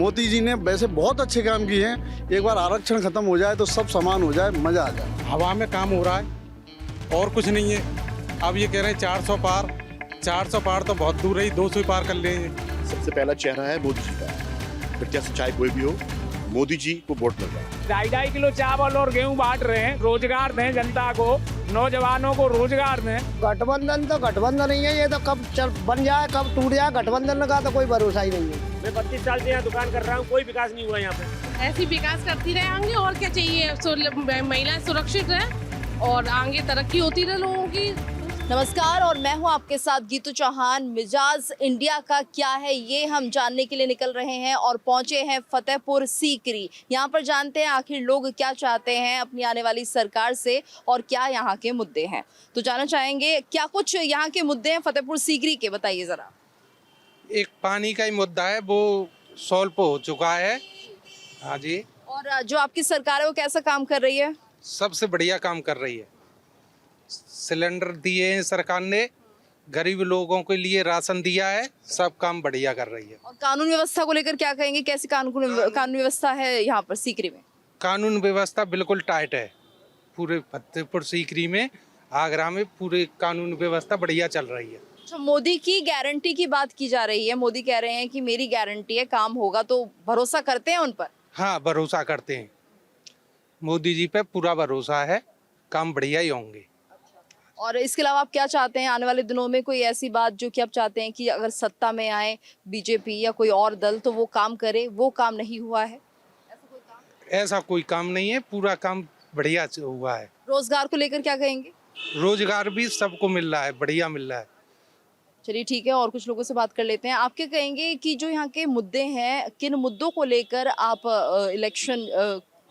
मोदी जी ने वैसे बहुत अच्छे काम किए हैं। एक बार आरक्षण खत्म हो जाए तो सब समान हो जाए, मजा आ जाए। हवा में काम हो रहा है और कुछ नहीं है। अब ये कह रहे हैं 400 पार, 400 पार तो बहुत दूर है, 200 पार कर लेंगे। सबसे पहला चेहरा है मोदी जी का। फिर चाहे चाहे कोई भी हो, मोदी जी को वोट मिल रहा है। 2.5 किलो चावल और गेहूं बांट रहे हैं। रोजगार दें जनता को, नौजवानों को रोजगार दें। गठबंधन तो गठबंधन नहीं है, ये तो कब बन जाए कब टूट जाए, गठबंधन का तो कोई भरोसा ही नहीं है। मैं 32 साल से यहाँ दुकान कर रहा हूँ, कोई विकास नहीं हुआ यहाँ पे। ऐसी विकास करती रहेंगे और क्या चाहिए। महिलाएं सुरक्षित रहे और आगे तरक्की होती रहे लोगों की। नमस्कार, और मैं हूं आपके साथ गीतू चौहान। मिजाज इंडिया का क्या है ये हम जानने के लिए निकल रहे हैं और पहुंचे हैं फतेहपुर सीकरी। यहां पर जानते हैं आखिर लोग क्या चाहते हैं अपनी आने वाली सरकार से और क्या यहां के मुद्दे हैं। तो जानना चाहेंगे क्या कुछ यहां के मुद्दे हैं फतेहपुर सीकरी के, बताइए जरा। एक पानी का ही मुद्दा है, वो सॉल्व हो चुका है। हाँ जी। और जो आपकी सरकार है वो कैसा काम कर रही है? सबसे बढ़िया काम कर रही है। सिलेंडर दिए हैं सरकार ने, गरीब लोगों के लिए राशन दिया है, सब काम बढ़िया कर रही है। और कानून व्यवस्था को लेकर क्या कहेंगे, कैसी कानून व्यवस्था है यहाँ पर सीकरी में? कानून व्यवस्था बिल्कुल टाइट है। पूरे फतेहपुर सीकरी में, आगरा में पूरी कानून व्यवस्था बढ़िया चल रही है। अच्छा, मोदी की गारंटी की बात की जा रही है। मोदी कह रहे हैं कि मेरी गारंटी है, काम होगा, तो भरोसा करते हैं उन पर? हाँ, भरोसा करते हैं। मोदी जी पे पूरा भरोसा है, काम बढ़िया ही होंगे। और इसके अलावा आप क्या चाहते हैं आने वाले दिनों में? कोई ऐसी बात जो कि आप चाहते हैं कि अगर सत्ता में आए बीजेपी या कोई और दल तो वो काम करे, वो काम नहीं हुआ है? ऐसा कोई काम नहीं है, पूरा काम बढ़िया हुआ है। रोजगार को लेकर क्या कहेंगे? रोजगार भी सबको मिल रहा है, बढ़िया मिल रहा है। चलिए ठीक है, और कुछ लोगों से बात कर लेते हैं। आप क्या कहेंगे कि जो यहाँ के मुद्दे हैं, किन मुद्दों को लेकर आप इलेक्शन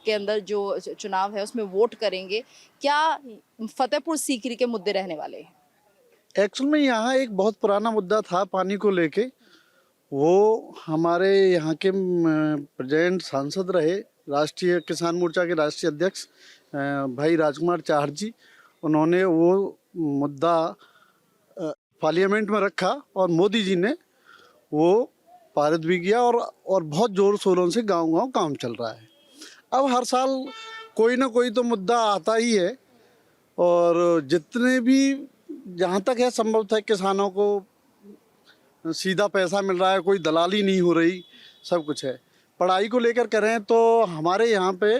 के अंदर जो चुनाव है उसमें वोट करेंगे? क्या फतेहपुर सीकरी के मुद्दे रहने वाले हैं? एक्चुअल में यहाँ एक बहुत पुराना मुद्दा था पानी को लेके। वो हमारे यहाँ के प्रेजेंट सांसद रहे, राष्ट्रीय किसान मोर्चा के राष्ट्रीय अध्यक्ष भाई राजकुमार चाहर जी, उन्होंने वो मुद्दा पार्लियामेंट में रखा और मोदी जी ने वो पारित भी किया और बहुत जोर शोरों से गांव-गांव काम चल रहा है। अब हर साल कोई ना कोई तो मुद्दा आता ही है और जितने भी जहाँ तक है संभव था किसानों को सीधा पैसा मिल रहा है, कोई दलाली नहीं हो रही, सब कुछ है। पढ़ाई को लेकर करें तो हमारे यहाँ पे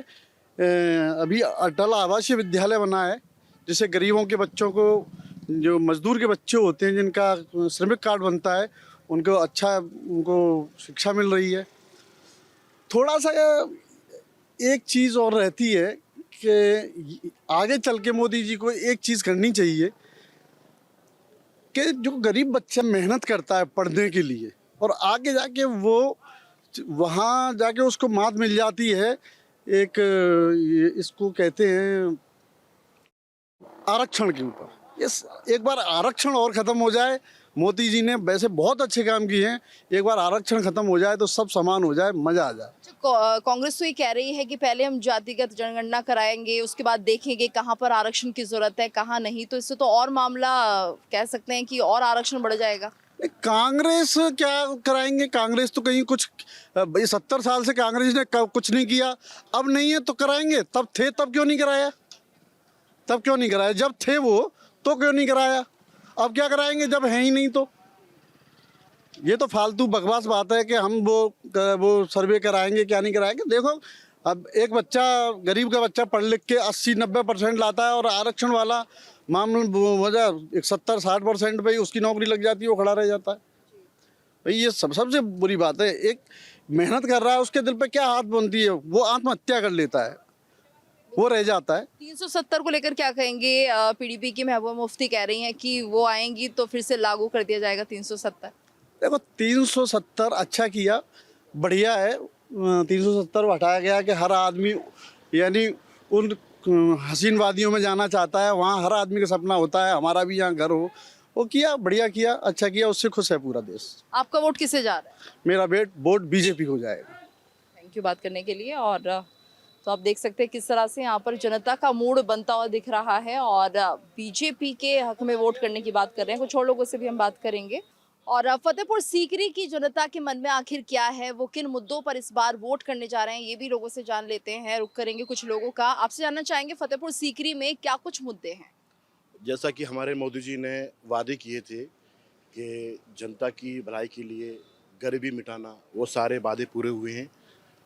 अभी अटल आवासीय विद्यालय बना है, जिससे गरीबों के बच्चों को, जो मजदूर के बच्चे होते हैं जिनका श्रमिक कार्ड बनता है, उनको अच्छा उनको शिक्षा मिल रही है। थोड़ा सा एक चीज़ और रहती है कि आगे चल के मोदी जी को एक चीज़ करनी चाहिए कि जो गरीब बच्चा मेहनत करता है पढ़ने के लिए और आगे जाके वो वहाँ जाके उसको मात मिल जाती है, एक इसको कहते हैं आरक्षण के ऊपर। एक बार आरक्षण और ख़त्म हो जाए, मोदी जी ने वैसे बहुत अच्छे काम किए हैं, एक बार आरक्षण खत्म हो जाए तो सब समान हो जाए, मजा आ जाए। कांग्रेस तो ये कह रही है कि पहले हम जातिगत जनगणना कराएंगे, उसके बाद देखेंगे कहाँ पर आरक्षण की जरूरत है कहाँ नहीं, तो इससे तो और मामला कह सकते हैं कि और आरक्षण बढ़ जाएगा। कांग्रेस क्या कराएंगे? कांग्रेस तो कहीं कुछ 70 साल से कांग्रेस ने कुछ नहीं किया, अब नहीं है तो कराएंगे। तब थे तब क्यों नहीं कराया? तब क्यों नहीं कराया? जब थे वो तो क्यों नहीं कराया? अब क्या कराएंगे जब है ही नहीं? तो ये तो फालतू बकवास बात है कि हम वो सर्वे कराएंगे, क्या नहीं कराएंगे। देखो, अब एक बच्चा, गरीब का बच्चा पढ़ लिख के 80-90% लाता है और आरक्षण वाला मामला वजह 70-60% पे ही उसकी नौकरी लग जाती है, वो खड़ा रह जाता है। भाई ये सबसे बुरी बात है। एक मेहनत कर रहा है, उसके दिल पे क्या हाथ बनती है, वो आत्महत्या कर लेता है, वो रह जाता है। 370 को लेकर क्या कहेंगे? पीडीपी की महबूबा मुफ्ती कह रही हैं कि वो आएंगी तो फिर से लागू कर दिया जाएगा 370। देखो, 370 अच्छा किया, बढ़िया है। 370 हटाया गया कि हर आदमी यानी उन हसीन वादियों में जाना चाहता है, वहाँ हर आदमी का सपना होता है हमारा भी यहाँ घर हो। वो किया, बढ़िया किया, अच्छा किया, उससे खुश है पूरा देश। आपका वोट किसे जा रहा है? मेरा वोट बीजेपी को जाएगा। थैंक यू बात करने के लिए। और तो आप देख सकते हैं किस तरह से यहाँ पर जनता का मूड बनता हुआ दिख रहा है और बीजेपी के हक में वोट करने की बात कर रहे हैं। कुछ और लोगों से भी हम बात करेंगे। और फतेहपुर सीकरी की जनता के मन में आखिर क्या है, वो किन मुद्दों पर इस बार वोट करने जा रहे हैं, ये भी लोगों से जान लेते हैं। रुक करेंगे कुछ लोगों का, आपसे जानना चाहेंगे फतेहपुर सीकरी में क्या कुछ मुद्दे हैं। जैसा कि हमारे मोदी जी ने वादे किए थे कि जनता की भलाई के लिए गरीबी मिटाना, वो सारे वादे पूरे हुए हैं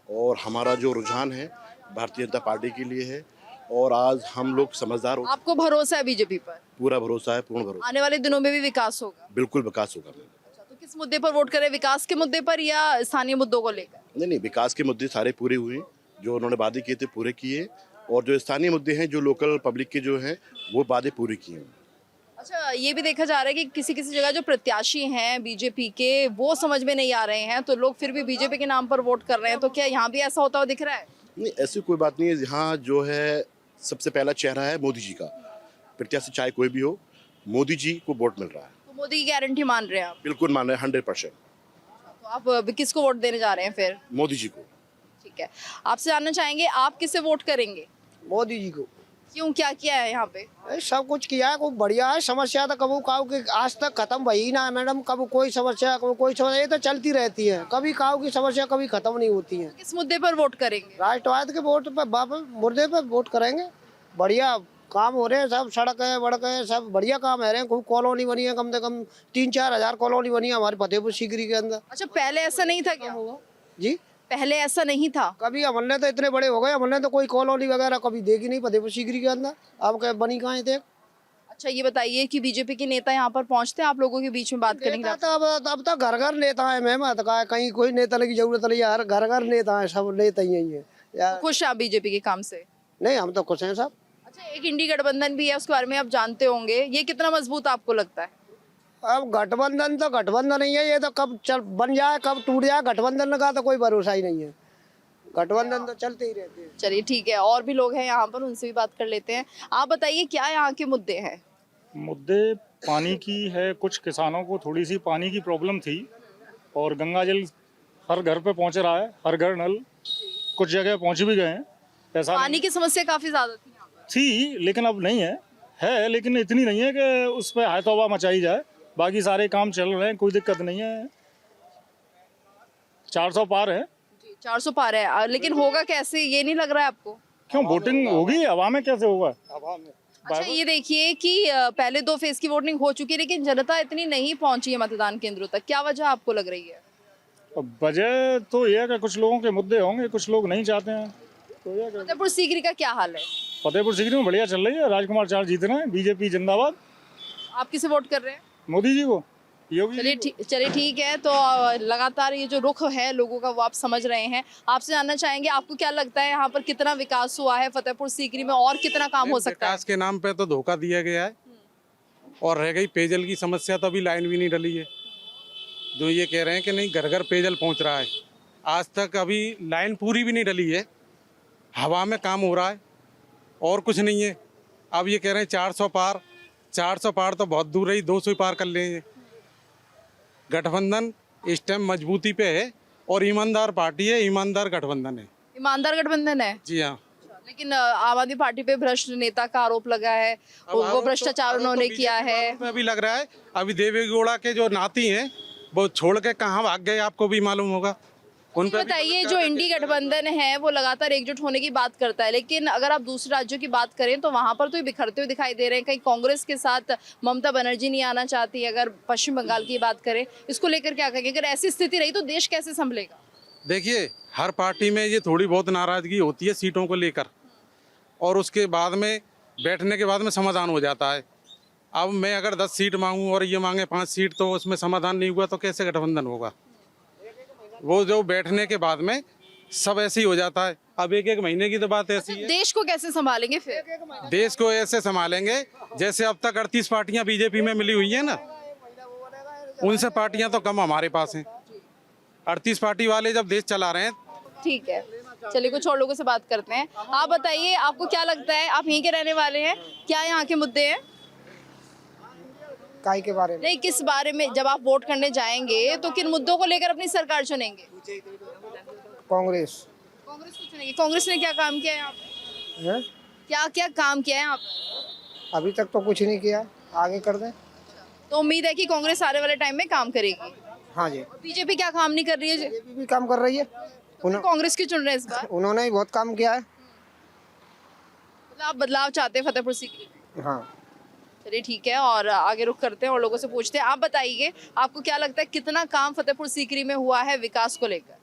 और हमारा जो रुझान है भारतीय जनता पार्टी के लिए है और आज हम लोग समझदार हो। आपको भरोसा है बीजेपी पर? पूरा भरोसा है, पूर्ण भरोसा। आने वाले दिनों में भी विकास होगा? बिल्कुल विकास होगा। अच्छा, तो किस मुद्दे पर वोट करें, विकास के मुद्दे पर या स्थानीय मुद्दों को लेकर? नहीं, विकास के मुद्दे सारे पूरे हुए हैं, जो उन्होंने वादे किए थे पूरे किए, और जो स्थानीय मुद्दे हैं, जो लोकल पब्लिक के जो हैं, वो वादे पूरे किए हैं। अच्छा, ये भी देखा जा रहा है कि किसी किसी जगह जो प्रत्याशी हैं बीजेपी के, वो समझ में नहीं आ रहे हैं, तो लोग फिर भी बीजेपी के नाम पर वोट कर रहे हैं। तो क्या यहाँ भी ऐसा होता हुआ दिख रहा है? नहीं, ऐसी कोई बात नहीं है। यहाँ जो है सबसे पहला चेहरा है मोदी जी का। प्रत्याशी चाहे कोई भी हो, मोदी जी को वोट मिल रहा है। तो मोदी की गारंटी मान रहे हैं आप? बिल्कुल मान रहे हैं, 100%। तो आप किसको वोट देने जा रहे हैं फिर? मोदी जी को। ठीक है, आपसे जानना चाहेंगे आप किसे वोट करेंगे? मोदी जी को। क्यों, क्या किया है यहाँ पे? सब कुछ किया है, खूब बढ़िया है। समस्या तो कभी काऊ की आज तक खत्म भई ना है मैडम। कभी कोई समस्या, कभी कोई समस्या, ये तो चलती रहती है। कभी काऊ की समस्या कभी खत्म नहीं होती है। किस मुद्दे पर वोट करेंगे? राष्ट्रवाद के वोट पे, मुद्दे पे वोट करेंगे। बढ़िया काम हो रहे हैं, सब सड़क है, वड़क है, सब बढ़िया काम है रहे हैं। खूब कॉलोनी बनी है, कम से कम 3-4 हजार कॉलोनी बनी है हमारे फतेहपुर सीकरी के अंदर। अच्छा, पहले ऐसा नहीं था क्या? जी, पहले ऐसा नहीं था? कभी हमने तो इतने बड़े हो गए, हमने तो कोई कॉलोनी वगैरह कभी देखी नहीं फतेहपुर सीकरी के अंदर। अब क्या बनी कहाँ थे? अच्छा, ये बताइए कि बीजेपी के नेता यहाँ पर पहुँचते हैं आप लोगों के बीच में बात करेंगे? नेता तो अब तो घर घर नेता है मैम। कहीं कोई नेता की जरूरत नहीं है, घर घर नेता है, सब नेता ही है यार। खुश हैं आप बीजेपी के काम से? नहीं, हम तो खुश हैं सब। अच्छा, एक इंडी गठबंधन भी है, उसके बारे में आप जानते होंगे, ये कितना मजबूत आपको लगता है? अब गठबंधन तो गठबंधन नहीं है, ये तो कब चल बन जाए कब टूट जाए, गठबंधन का तो कोई भरोसा ही नहीं है। गठबंधन तो चलते ही रहते हैं। चलिए ठीक है, और भी लोग हैं यहाँ पर, उनसे भी बात कर लेते हैं। आप बताइए क्या यहाँ के मुद्दे हैं? मुद्दे पानी की है। कुछ किसानों को थोड़ी सी पानी की प्रॉब्लम थी और गंगा जल हर घर पे पहुँच रहा है, हर घर नल कुछ जगह पहुँच भी गए हैं। ऐसा पानी की समस्या काफी ज्यादा थी यहाँ पर। थी, लेकिन अब नहीं है लेकिन इतनी नहीं है कि उस पर हाय तौबा मचाई जाए। बाकी सारे काम चल रहे हैं, कोई दिक्कत नहीं है। 400 पार है। 400 पार है, लेकिन होगा कैसे, ये नहीं लग रहा है आपको? क्यों, वोटिंग होगी हवा में, कैसे होगा? अच्छा, ये देखिए कि पहले 2 फेज की वोटिंग हो चुकी है, लेकिन जनता इतनी नहीं पहुंची है मतदान केंद्रों तक। क्या वजह आपको लग रही है? अब वजह तो यह है कि कुछ लोगों के मुद्दे होंगे, कुछ लोग नहीं चाहते हैं। तो यह फतेहपुर सीकरी का क्या हाल है? फतेहपुर सीकरी में बढ़िया चल रही है। राजकुमार चार जीत रहे हैं, बीजेपी जिंदाबाद। आप किसे वोट कर रहे हैं? मोदी जी को, योगी। चलिए ठीक है, तो लगातार ये जो रुख है लोगों का वो आप समझ रहे हैं। आपसे जानना चाहेंगे आपको क्या लगता है यहाँ पर कितना विकास हुआ है फतेहपुर सीकरी में, और कितना काम हो सकता है? विकास के नाम पे तो धोखा दिया गया है और रह गई पेयजल की समस्या, तो अभी लाइन भी नहीं डली है। जो ये कह रहे हैं कि नहीं घर घर पेयजल पहुँच रहा है, आज तक अभी लाइन पूरी भी नहीं डली है, हवा में काम हो रहा है और कुछ नहीं है। अब ये कह रहे हैं 400 पार, 400 पार तो बहुत दूर रही, 200 ही पार कर लेंगे। गठबंधन इस टाइम मजबूती पे है और ईमानदार पार्टी है, ईमानदार गठबंधन है। ईमानदार गठबंधन है? जी हाँ। लेकिन आम आदमी पार्टी पे भ्रष्ट नेता का आरोप लगा है, वो भ्रष्टाचार उन्होंने किया है। अभी लग रहा है अभी देवेगौड़ा के जो नाती हैं वो छोड़ के कहाँ भाग गए, आपको भी मालूम होगा। उन पे बताइए, जो इंडी गठबंधन है वो लगातार एकजुट होने की बात करता है, लेकिन अगर आप दूसरे राज्यों की बात करें तो वहां पर तो ये बिखरते हुए दिखाई दे रहे हैं। कहीं कांग्रेस के साथ ममता बनर्जी नहीं आना चाहती। अगर पश्चिम बंगाल की बात करें, इसको लेकर क्या कहेंगे? अगर ऐसी स्थिति रही तो देश कैसे संभलेगा? देखिए, हर पार्टी में ये थोड़ी बहुत नाराजगी होती है सीटों को लेकर, और उसके बाद में बैठने के बाद में समाधान हो जाता है। अब मैं अगर 10 सीट मांगूँ और ये मांगे 5 सीट, तो उसमें समाधान नहीं हुआ तो कैसे गठबंधन होगा? वो जो बैठने के बाद में सब ऐसे ही हो जाता है। अब 1-1 महीने की तो बात ऐसी है। देश को कैसे संभालेंगे फिर? देश को ऐसे संभालेंगे जैसे अब तक 38 पार्टियां बीजेपी में मिली हुई है ना, उनसे पार्टियां तो कम हमारे पास हैं। 38 पार्टी वाले जब देश चला रहे हैं। ठीक है, चलिए कुछ और लोगों से बात करते हैं। आप बताइए, आपको क्या लगता है, आप यहीं के रहने वाले हैं, क्या यहाँ के मुद्दे हैं? काय के बारे में नहीं, किस बारे में, जब आप वोट करने जाएंगे तो किन मुद्दों को लेकर अपनी सरकार चुनेंगे? कांग्रेस को चुनेंगे। कांग्रेस ने क्या काम किया है यहाँ पे? क्या क्या काम किया है यहाँ पे? अभी तक तो कुछ नहीं किया, आगे कर दें। तो उम्मीद है कि कांग्रेस आने वाले टाइम में काम करेगी। हाँ जी, बीजेपी क्या काम नहीं कर रही है जी? बीजेपी भी काम कर रही है। कांग्रेस क्यों चुन रहे हैं इस बार? उन्होंने ही बहुत काम किया है। मतलब आप बदलाव चाहते हैं फतेहपुर सीकरी में? हाँ, चलिए ठीक है, और आगे रुख करते हैं और लोगों से पूछते हैं। आप बताइए, आपको क्या लगता है कितना काम फतेहपुर सीकरी में हुआ है विकास को लेकर?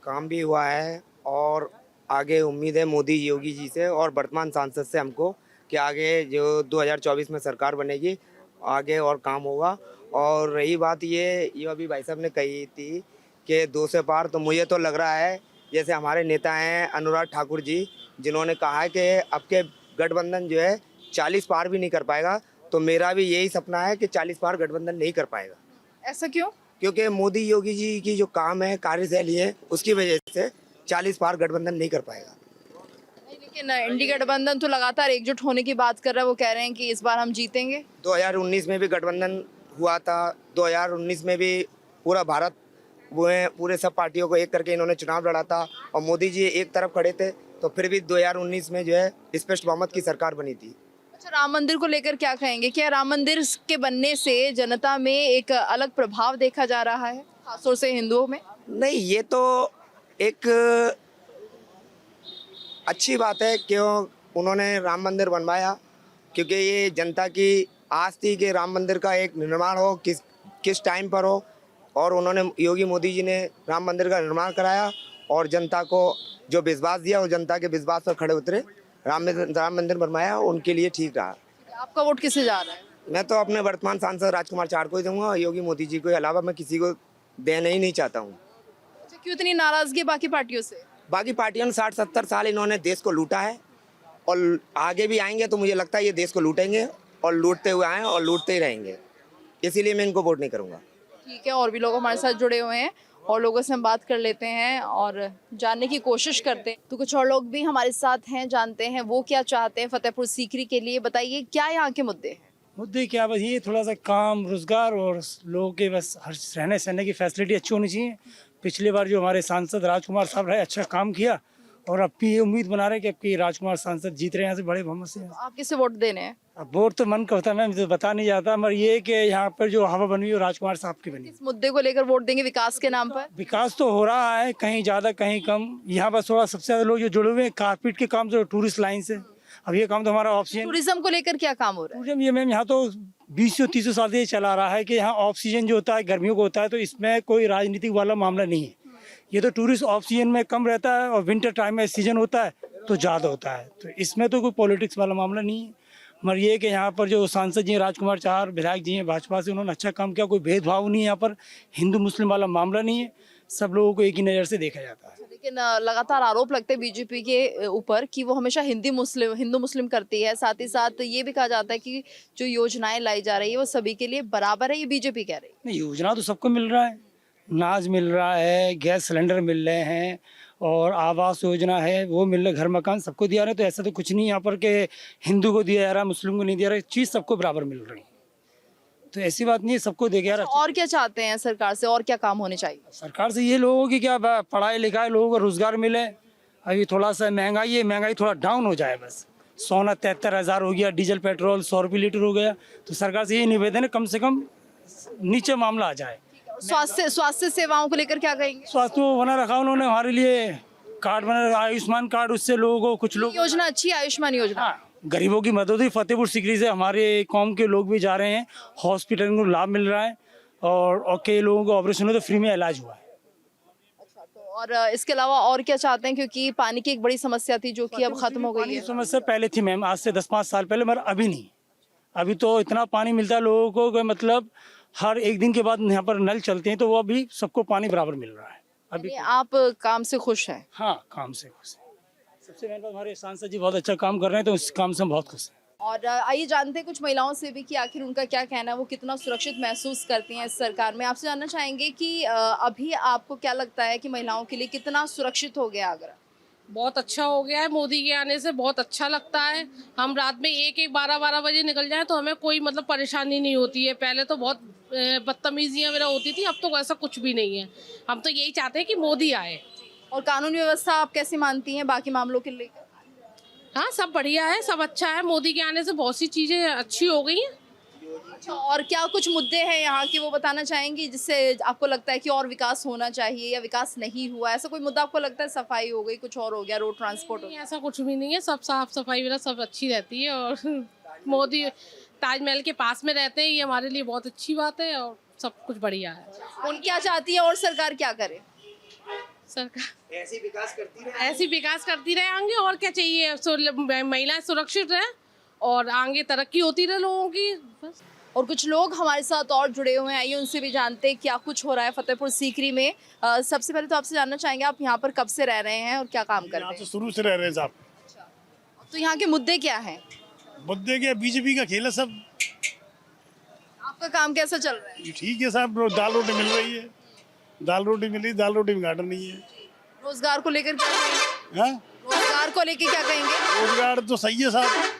काम भी हुआ है और आगे उम्मीद है मोदी योगी जी से और वर्तमान सांसद से हमको कि आगे जो 2024 में सरकार बनेगी आगे और काम होगा। और रही बात ये अभी भाई साहब ने कही थी कि 2 से पार, तो मुझे तो लग रहा है जैसे हमारे नेता हैं अनुराग ठाकुर जी, जिन्होंने कहा है कि अब के गठबंधन जो है 40 पार भी नहीं कर पाएगा, तो मेरा भी यही सपना है कि 40 पार गठबंधन नहीं कर पाएगा। ऐसा क्यों? क्योंकि मोदी योगी जी की जो काम है, कार्यशैली है, उसकी वजह से 40 पार गठबंधन नहीं कर पाएगा। नहीं, लेकिन इंडी गठबंधन तो लगातार एकजुट होने की बात कर रहा है, वो कह रहे हैं कि इस बार हम जीतेंगे। 2019 में भी गठबंधन हुआ था, 2019 में भी पूरा भारत वो है, पूरे सब पार्टियों को एक करके इन्होंने चुनाव लड़ा था और मोदी जी एक तरफ खड़े थे, तो फिर भी 2019 में जो है स्पष्ट बहुमत की सरकार बनी थी। अच्छा, राम मंदिर को लेकर क्या कहेंगे? क्या राम मंदिर के बनने से जनता में एक अलग प्रभाव देखा जा रहा है, खासतौर से हिंदुओं में? नहीं, ये तो एक अच्छी बात है क्यों उन्होंने राम मंदिर बनवाया, क्योंकि ये जनता की आस थी कि राम मंदिर का एक निर्माण हो, किस टाइम पर हो, और उन्होंने योगी मोदी जी ने राम मंदिर का निर्माण कराया और जनता को जो विश्वास दिया वो जनता के विश्वास पर खड़े उतरे, राम मंदिर बनवाया, उनके लिए ठीक रहा। आपका वोट किसे जा रहा है? मैं तो अपने वर्तमान सांसद राजकुमार चार को ही दूंगा, योगी मोदी जी के अलावा मैं किसी को देना ही नहीं चाहता हूँ। अच्छा, क्यों इतनी नाराजगी बाकी पार्टियों से? बाकी पार्टियों ने 60-70 साल इन्होंने देश को लूटा है और आगे भी आएंगे, तो मुझे लगता है ये देश को लूटेंगे और लूटते हुए आए और लूटते ही रहेंगे, इसीलिए मैं इनको वोट नहीं करूँगा। ठीक है, और भी लोग हमारे साथ जुड़े हुए हैं और लोगों से हम बात कर लेते हैं और जानने की कोशिश करते हैं। तो कुछ और लोग भी हमारे साथ हैं, जानते हैं वो क्या चाहते हैं फतेहपुर सीकरी के लिए। बताइए, क्या यहाँ के मुद्दे हैं? मुद्दे क्या, बस ये थोड़ा सा काम, रोजगार और लोगों के बस हर रहने सहने की फैसिलिटी अच्छी होनी चाहिए। पिछली बार जो हमारे सांसद राजकुमार साहब रहे, अच्छा काम किया और अब भी ये उम्मीद बना रहे कि अब की राजकुमार सांसद जीत रहे हैं यहाँ से बड़े बहुमत से। आप किसे वोट देने हैं? अब वोट तो मन करता है, मैं तो बता नहीं जाता, मगर ये है कि यहाँ पर जो हवा बनी है राजकुमार साहब की बनी। इस मुद्दे को लेकर वोट देंगे विकास के नाम पर? विकास तो हो रहा है, कहीं ज़्यादा कहीं कम। यहाँ पर थोड़ा सबसे ज़्यादा लोग जो जुड़े हुए हैं कारपेट के काम से, टूरिस्ट लाइन से। अब ये काम तो हमारा ऑक्सीजन, टूरिज्म को लेकर क्या काम हो रहा है? टूरिज्म ये मैम यहाँ तो 20-30 साल से चला रहा है कि यहाँ ऑक्सीजन जो होता है गर्मियों को होता है, तो इसमें कोई राजनीतिक वाला मामला नहीं है। ये तो टूरिस्ट ऑक्सीजन में कम रहता है और विंटर टाइम में सीजन होता है तो ज़्यादा होता है, तो इसमें तो कोई पॉलिटिक्स वाला मामला नहीं है। मगर ये कि यहाँ पर जो सांसद जी हैं राजकुमार चार विधायक जी हैं भाजपा से, उन्होंने अच्छा काम किया। कोई भेदभाव नहीं है यहाँ पर, हिंदू मुस्लिम वाला मामला नहीं है, सब लोगों को एक ही नज़र से देखा जाता है। लेकिन लगातार आरोप लगते हैं बीजेपी के ऊपर कि वो हमेशा हिंदू मुस्लिम करती है। साथ ही साथ ये भी कहा जाता है कि जो योजनाएं लाई जा रही है वो सभी के लिए बराबर है, ये बीजेपी कह रही है। नहीं, योजना तो सबको मिल रहा है, अनाज मिल रहा है, गैस सिलेंडर मिल रहे हैं और आवास योजना है वो मिल रहा है, घर मकान सबको दिया रहे। तो ऐसा तो कुछ नहीं यहाँ पर कि हिंदू को दिया जा रहा है मुस्लिम को नहीं दिया रहा है, चीज़ सबको बराबर मिल रही है, तो ऐसी बात नहीं है, सबको दे गया। और क्या चाहते हैं सरकार से, और क्या काम होने चाहिए? सरकार से ये लोगों की क्या, पढ़ाई लिखाई लोगों को रोजगार मिले। अभी थोड़ा सा महंगाई है, महंगाई थोड़ा डाउन हो जाए बस। सोना 73,000 हो गया, डीजल पेट्रोल 100 रुपये लीटर हो गया, तो सरकार से ये निवेदन है कम से कम नीचे मामला आ जाए। स्वास्थ्य सेवाओं को लेकर क्या कहेंगे? स्वास्थ्य को बना रखा उन्होंने, हमारे लिए कार्ड बना रखा, आयुष्मान कार्ड, उससे लोगों को कुछ लोग योजना अच्छी है, आयुष्मान योजना। हाँ, गरीबों की मदद हुई। फतेहपुर सीकरी से हमारे कौम के लोग भी जा रहे हैं, हॉस्पिटल को लाभ मिल रहा है और कई लोगों को ऑपरेशन हुआ तो फ्री में इलाज हुआ है। अच्छा, तो और इसके अलावा और क्या चाहते हैं, क्योंकि पानी की एक बड़ी समस्या थी जो कि अब खत्म हो गई है? समस्या पहले थी मैम, आज से 10-5 साल पहले, मगर अभी नहीं। अभी तो इतना पानी मिलता है लोगों को कि मतलब हर एक दिन के बाद यहाँ पर नल चलते हैं, तो वो अभी सबको पानी बराबर मिल रहा है। अभी आप काम से खुश हैं? हाँ, काम से खुश हैं। सबसे मेन बात, हमारे सांसद जी बहुत अच्छा काम कर रहे हैं, तो इस काम से हम बहुत खुश हैं। और आइए जानते हैं कुछ महिलाओं से भी कि आखिर उनका क्या कहना है, वो कितना सुरक्षित महसूस करती हैं इस सरकार में। आपसे जानना चाहेंगे कि अभी आपको क्या लगता है कि महिलाओं के लिए कितना सुरक्षित हो गया आगरा? बहुत अच्छा हो गया है, मोदी के आने से बहुत अच्छा लगता है। हम रात में 1-1, 12-12 बजे निकल जाए तो हमें कोई मतलब परेशानी नहीं होती है। पहले तो बहुत बदतमीजियाँ वगैरह होती थी, अब तो ऐसा कुछ भी नहीं है। हम तो यही चाहते हैं कि मोदी आए। और कानून व्यवस्था आप कैसी मानती हैं बाकी मामलों के लेकर? हाँ, सब बढ़िया है, सब अच्छा है। मोदी के आने से बहुत सी चीज़ें अच्छी हो गई हैं। अच्छा, और क्या कुछ मुद्दे हैं यहाँ के वो बताना चाहेंगी जिससे आपको लगता है कि और विकास होना चाहिए या विकास नहीं हुआ, ऐसा कोई मुद्दा आपको लगता है? सफाई हो गई, कुछ और हो गया, रोड ट्रांसपोर्ट हो नहीं, ऐसा कुछ भी नहीं है, सब साफ सफाई वगैरह सब अच्छी रहती है। और मोदी ताजमहल के पास में रहते हैं, ये हमारे लिए बहुत अच्छी बात है और सब कुछ बढ़िया है। गया? उन क्या चाहती है और सरकार क्या करे? सरकार ऐसी विकास करती रहे आगे, और क्या चाहिए? महिलाएं सुरक्षित रहे और आगे तरक्की होती रहे लोगों की, बस। और कुछ लोग हमारे साथ और जुड़े हुए हैं, आइए उनसे भी जानते हैं क्या कुछ हो रहा है फतेहपुर सीकरी में। सबसे पहले तो आपसे जानना चाहेंगे, आप यहाँ पर कब से रह रहे हैं और क्या काम कर रहे हैं? शुरू से रह रहे हैं साहब। तो यहाँ के मुद्दे क्या हैं? मुद्दे क्या, बीजेपी का खेल है सब। आपका काम कैसा चल रहा है? ठीक है साहब, दाल रोटी मिल रही है, दाल रोटी मिल रही, दाल रोटी में घाटा नहीं है। रोजगार को लेकर क्या कहेंगे? हाँ, रोजगार को लेकर क्या कहेंगे? रोजगार तो सही है साहब,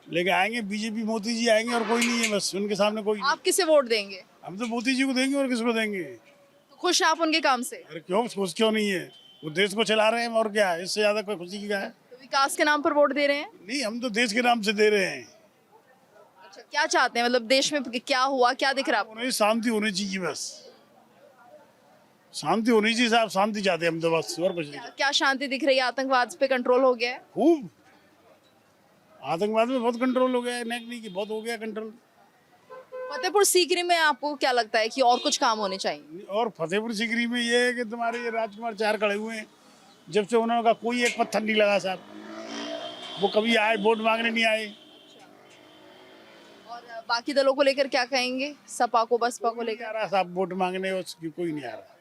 लेके आएंगे बीजेपी, मोदी जी आएंगे और कोई नहीं है, बस उनके सामने कोई नहीं। आप किसे वोट देंगे? हम तो मोदी जी को देंगे और किसको देंगे? तो खुश आप उनके काम से? अरे क्यों खुश क्यों नहीं है, वो देश को चला रहे हैं और क्या है, इससे ज्यादा कोई खुशी की क्या है? तो विकास के नाम पर वोट दे रहे हैं? नहीं, हम तो देश के नाम से दे रहे हैं। अच्छा, क्या चाहते हैं, मतलब देश में क्या हुआ, क्या दिख रहा है आपको? शांति होनी चाहिए, बस शांति होनी चाहिए साहब, शांति चाहते हैं हम तो, बस और कुछ नहीं। क्या शांति दिख रही है? आतंकवाद पे कंट्रोल हो गया है? खूब, आतंकवाद में बहुत कंट्रोल हो गया है, नहीं कि बहुत हो गया कंट्रोल। फतेहपुर सीकरी में आपको क्या लगता है कि और कुछ काम होने चाहिए? और फतेहपुर सीकरी में ये है कि तुम्हारे ये राजकुमार चार खड़े हुए हैं, जब से उन्होंने कोई एक पत्थर नहीं लगा साहब, वो कभी आए वोट मांगने नहीं आए। और बाकी दलों को लेकर क्या कहेंगे? सपा को, बसपा को लेकर? आ रहा साहब वोट मांगने, उसकी कोई नहीं आ रहा।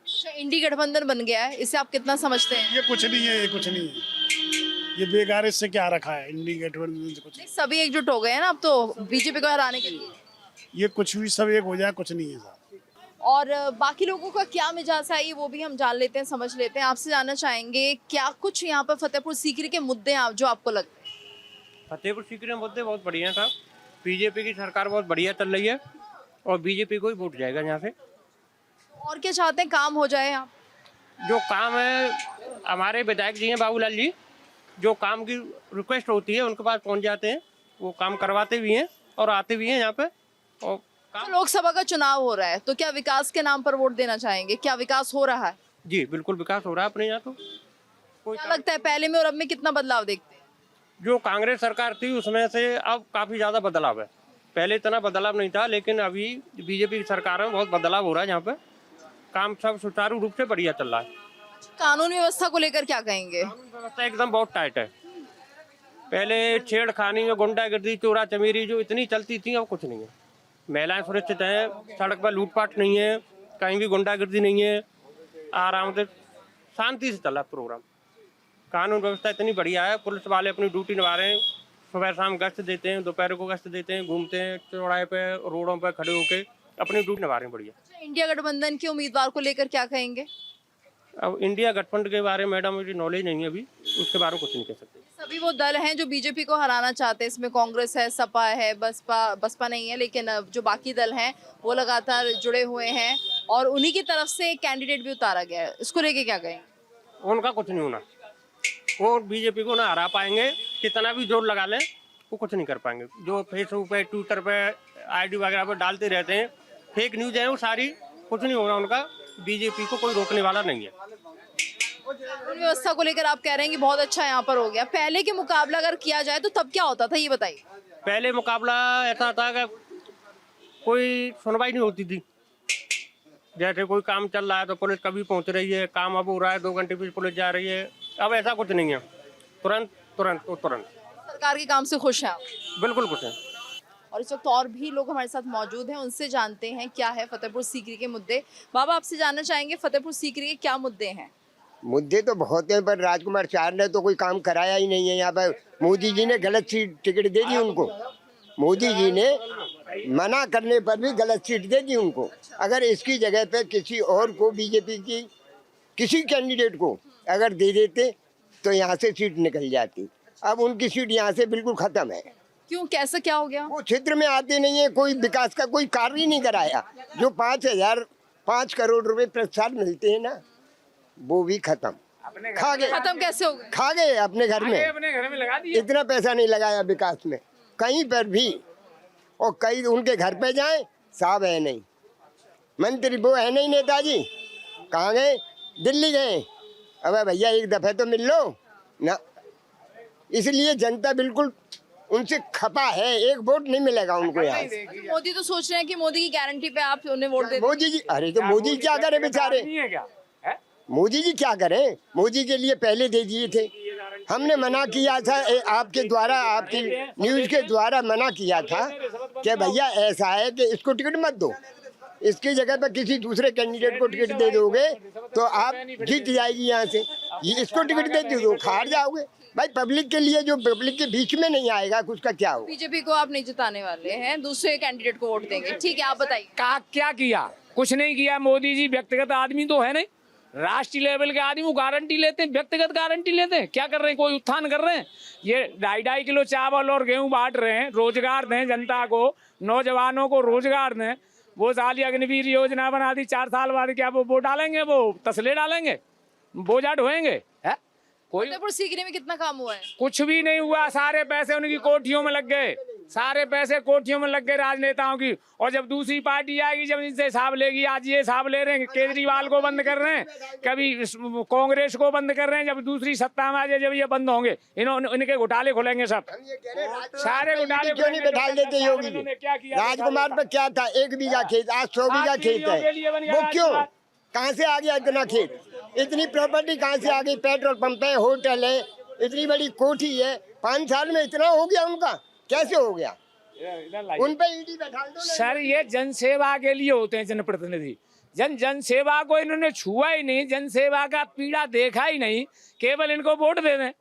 अच्छा, इंडी गठबंधन बन गया है, इसे आप कितना समझते हैं? ये कुछ नहीं है, ये कुछ नहीं है, ये बेकार, इससे क्या रखा है इंडी गठबंधन से? कुछ सभी एकजुट हो गए हैं ना अब तो बीजेपी को हराने के लिए। ये कुछ भी सब एक हो जाए, कुछ नहीं है साहब। और बाकी लोगों का क्या मिजाज है ये वो भी हम जान लेते हैं, समझ लेते हैं। आपसे जानना चाहेंगे क्या कुछ यहाँ पर फतेहपुर सीकरी के मुद्दे हैं जो आपको लगते हैं? फतेहपुर सीकरी में मुद्दे बहुत बढ़िया था, बीजेपी की सरकार बहुत बढ़िया चल रही है और बीजेपी को ही वोट जाएगा यहाँ से। और क्या चाहते हैं, काम हो जाए? आप जो काम है, हमारे विधायक जी हैं बाबूलाल जी, जो काम की रिक्वेस्ट होती है उनके पास पहुँच जाते हैं, वो काम करवाते भी हैं और आते भी हैं यहाँ पे। और तो लोकसभा का चुनाव हो रहा है, तो क्या विकास के नाम पर वोट देना चाहेंगे? क्या विकास हो रहा है? जी बिल्कुल विकास हो रहा है अपने यहाँ। तो क्या लगता है पहले में और अब में कितना बदलाव देखते हैं? जो कांग्रेस सरकार थी उसमें से अब काफ़ी ज़्यादा बदलाव है, पहले इतना बदलाव नहीं था, लेकिन अभी बीजेपी की सरकार में बहुत बदलाव हो रहा है। यहाँ पे काम सब सुचारू रूप से बढ़िया चल रहा है। कानून व्यवस्था को लेकर क्या कहेंगे? कानून व्यवस्था एकदम बहुत टाइट है, पहले छेड़खानी में गुंडागर्दी, चोरा चमेरी जो इतनी चलती थी, अब कुछ नहीं है। महिलाएं सुरक्षित हैं, सड़क पर लूटपाट नहीं है, कहीं भी गुंडागर्दी नहीं है, आराम से शांति से चला प्रोग्राम। कानून व्यवस्था इतनी बढ़िया है, पुलिस वाले अपनी ड्यूटी निभा रहे हैं, सुबह शाम गश्त देते हैं, दोपहर को गश्त देते हैं, घूमते हैं चौराहे पे, रोडों पे खड़े होकर अपनी ड्यूटी निभा रहे हैं बढ़िया। इंडिया गठबंधन के उम्मीदवार को लेकर क्या कहेंगे? अब इंडिया गठबंधन के बारे में मैडम मुझे नॉलेज नहीं है अभी, उसके बारे में कुछ नहीं कह सकते। सभी वो दल हैं जो बीजेपी को हराना चाहते हैं, इसमें कांग्रेस है, सपा है, बसपा नहीं है, लेकिन जो बाकी दल हैं वो लगातार जुड़े हुए हैं और उन्हीं की तरफ से एक कैंडिडेट भी उतारा गया है, इसको लेके क्या कहेंगे? उनका कुछ नहीं होना, वो बीजेपी को ना हरा पाएंगे, कितना भी जोर लगा लें वो कुछ नहीं कर पाएंगे। जो फेसबुक पे, ट्विटर पे, आईडी वगैरह पे डालते रहते हैं, फेक न्यूज है वो सारी, कुछ नहीं होगा उनका, बीजेपी को कोई रोकने वाला नहीं है। व्यवस्था को लेकर आप कह रहे हैं कि बहुत अच्छा यहाँ पर हो गया, पहले के मुकाबला अगर किया जाए तो तब क्या होता था ये बताइए? पहले मुकाबला ऐसा था कि कोई सुनवाई नहीं होती थी, जैसे कोई काम चल रहा है तो पुलिस कभी पहुँच रही है, काम अब हो रहा है 2 घंटे पीछे पुलिस जा रही है, अब ऐसा कुछ नहीं है, तुरंत तुरंत तो तुरंत। सरकार के काम से खुश हैं आप? बिल्कुल खुश हैं। और इस वक्त और भी लोग हमारे साथ मौजूद हैं, उनसे जानते हैं क्या है फतेहपुर सीकरी के मुद्दे। बाबा आपसे जानना चाहेंगे फतेहपुर सीकरी के क्या मुद्दे हैं? मुद्दे तो बहुत हैं, पर राजकुमार चार ने तो कोई काम कराया ही नहीं है। यहाँ पर मोदी जी ने गलत सीट टिकट दे दी उनको, मोदी जी ने मना करने पर भी गलत सीट दे दी उनको। अगर इसकी जगह पे किसी और को, बीजेपी की किसी कैंडिडेट को अगर दे देते तो यहाँ से सीट निकल जाती। अब उनकी सीट यहाँ से बिल्कुल खत्म है। क्यों, कैसा क्या हो गया? वो क्षेत्र में आते नहीं है, कोई विकास का कोई कार्य ही नहीं कराया। जो 5 करोड़ रुपए प्रति साल मिलते हैं ना, वो भी खत्म, खा गए। खत्म कैसे हो गए? खा गए अपने घर में, अपने घर में लगा दिए। इतना पैसा नहीं लगाया विकास में कहीं पर भी। और कई उनके घर पे जाएं, साहब है नहीं, मंत्री वो है नहीं, नेताजी कहाँ गए, दिल्ली गए। अबे भैया एक दफे तो मिल लो ना। इसलिए जनता बिल्कुल उनसे खपा है, एक वोट नहीं मिलेगा उनको यहाँ से। मोदी तो सोच रहे हैं कि मोदी की गारंटी पे आप उन्हें वोट दे दें। मोदी जी, अरे तो मोदी क्या करे बेचारे, मोदी जी क्या करें, मोदी के लिए पहले दे दिए थे। हमने मना किया था, आपके द्वारा, आपकी न्यूज के द्वारा मना किया था कि भैया ऐसा है कि इसको टिकट मत दो, इसकी जगह पर किसी दूसरे कैंडिडेट को टिकट दे दोगे तो आप जीत जाएगी यहाँ से, इसको टिकट दे दो हार जाओगे। भाई पब्लिक के लिए, जो पब्लिक के बीच में नहीं आएगा कुछ का क्या हो। बीजेपी को आप नहीं जिताने वाले हैं, दूसरे कैंडिडेट को वोट देंगे, ठीक है, आप बताइए। क्या किया? कुछ नहीं किया। मोदी जी व्यक्तिगत आदमी तो है नहीं, राष्ट्रीय लेवल के आदमी, वो गारंटी लेते हैं, व्यक्तिगत गारंटी लेते हैं। क्या कर रहे हैं? कोई उत्थान कर रहे हैं? ये 2.5 किलो चावल और गेहूं बांट रहे हैं, रोजगार दें जनता को, नौजवानों को रोजगार दें। वो साली अग्निवीर योजना बना दी, 4 साल बाद क्या वो डालेंगे, वो तसले डालेंगे, बोझा ढोएंगे? है कोई? फतेहपुर सीकरी में कितना काम हुआ है? कुछ भी नहीं हुआ, सारे पैसे उनकी कोठियों में लग गए, सारे पैसे कोठियों में लग गए राजनेताओं की। और जब दूसरी पार्टी आएगी, जब इनसे हिसाब लेगी, आज ये हिसाब ले रहे हैं, केजरीवाल को बंद कर रहे हैं, कभी कांग्रेस को बंद कर रहे हैं, जब दूसरी सत्ता में आ जाए, जब ये बंद होंगे, इनके घोटाले खुलेंगे सब, सारे घोटाले। क्यों नहीं बैठा देते योगी जी? राजकुमार पर क्या था, 1 बीघा खेत, आज 100 बीघा खेत है, वो क्यों, कहाँ से आ गया इतना खेत, इतनी प्रॉपर्टी कहाँ से आ गई? पेट्रोल पंप है, होटल है, इतनी बड़ी कोठी है, 5 साल में इतना हो गया उनका, कैसे हो गया? उन पे ईडी बैठा दो। सर ये जनसेवा के लिए होते हैं जनप्रतिनिधि, जनसेवा को इन्होंने छुआ ही नहीं, जनसेवा का पीड़ा देखा ही नहीं, केवल इनको वोट दे दें।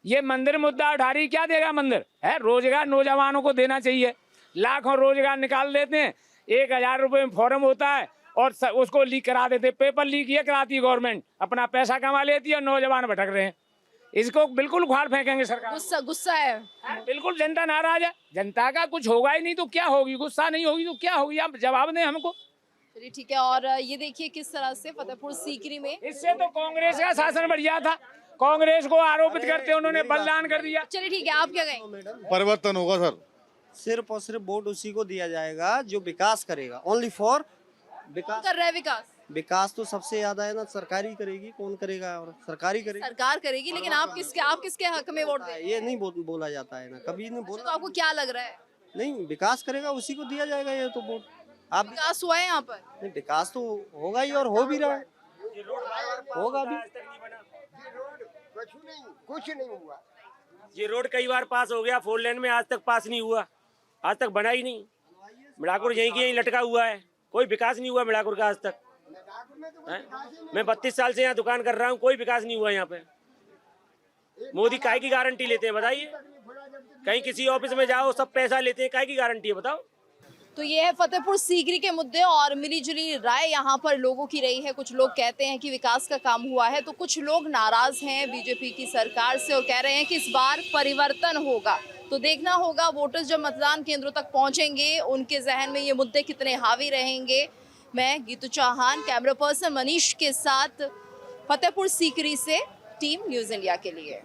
ये मंदिर मुद्दा उठा रही, क्या देगा मंदिर? है रोजगार नौजवानों को देना चाहिए, लाखों रोजगार निकाल देते हैं, 1000 रुपये में फॉर्म होता है और उसको लीक करा देते, पेपर लीक ये कराती है गवर्नमेंट, अपना पैसा कमा लेती है और नौजवान भटक रहे हैं। इसको बिल्कुल उखाड़ फेंकेंगे सरकार। गुस्सा है, बिल्कुल जनता नाराज है, जनता का कुछ होगा ही नहीं तो क्या होगी, गुस्सा नहीं होगी तो क्या होगी, आप जवाब दें हमको। चलिए ठीक है। और ये देखिए किस तरह से फतेहपुर सीकरी में, इससे तो कांग्रेस का शासन बढ़िया था, कांग्रेस को आरोपित करते उन्होंने बलिदान कर दिया। चलिए ठीक है, आप क्या कहेंगे? परिवर्तन होगा सर, सिर्फ और सिर्फ वोट उसी को दिया जाएगा जो विकास करेगा, ओनली फॉर विकास। कर रहा है विकास? विकास तो सबसे ज्यादा है ना, सरकारी करेगी, कौन करेगा? और सरकारी करेगी, सरकार करेगी, लेकिन आप किसके हक में वोट दें? ये नहीं बोला जाता है ना, कभी नहीं बोला। तो आपको क्या लग रहा है? नहीं, विकास करेगा उसी को दिया जाएगा ये तो वोट। आप विकास हुआ है यहाँ पर? नहीं, विकास तो होगा ही और हो भी रहा है, होगा भी। कुछ नहीं हुआ। ये रोड कई बार पास हो गया, 4 लेन में आज तक पास नहीं हुआ, आज तक बना ही नहीं। मिलाकुर यहीं की यहीं लटका हुआ है, कोई विकास नहीं हुआ मिलाकुर का आज तक। मैं 32 साल से यहाँ दुकान कर रहा हूँ, कोई विकास नहीं हुआ यहाँ पे। मोदी काहे की गारंटी लेते हैं बताइए? कहीं किसी ऑफिस में जाओ, सब पैसा लेते हैं, काहे की गारंटी है बताओ? तो ये है फतेहपुर सीकरी के मुद्दे और मिलीजुली राय यहाँ पर लोगों की रही है। कुछ लोग कहते हैं कि विकास का काम हुआ है, तो कुछ लोग नाराज हैं बीजेपी की सरकार से और कह रहे हैं कि इस बार परिवर्तन होगा। तो देखना होगा वोटर्स जब मतदान केंद्रों तक पहुंचेंगे, उनके जहन में ये मुद्दे कितने हावी रहेंगे। मैं गीतू चौहान, कैमरा पर्सन मनीष के साथ फतेहपुर सीकरी से, टीम न्यूज़ इंडिया के लिए।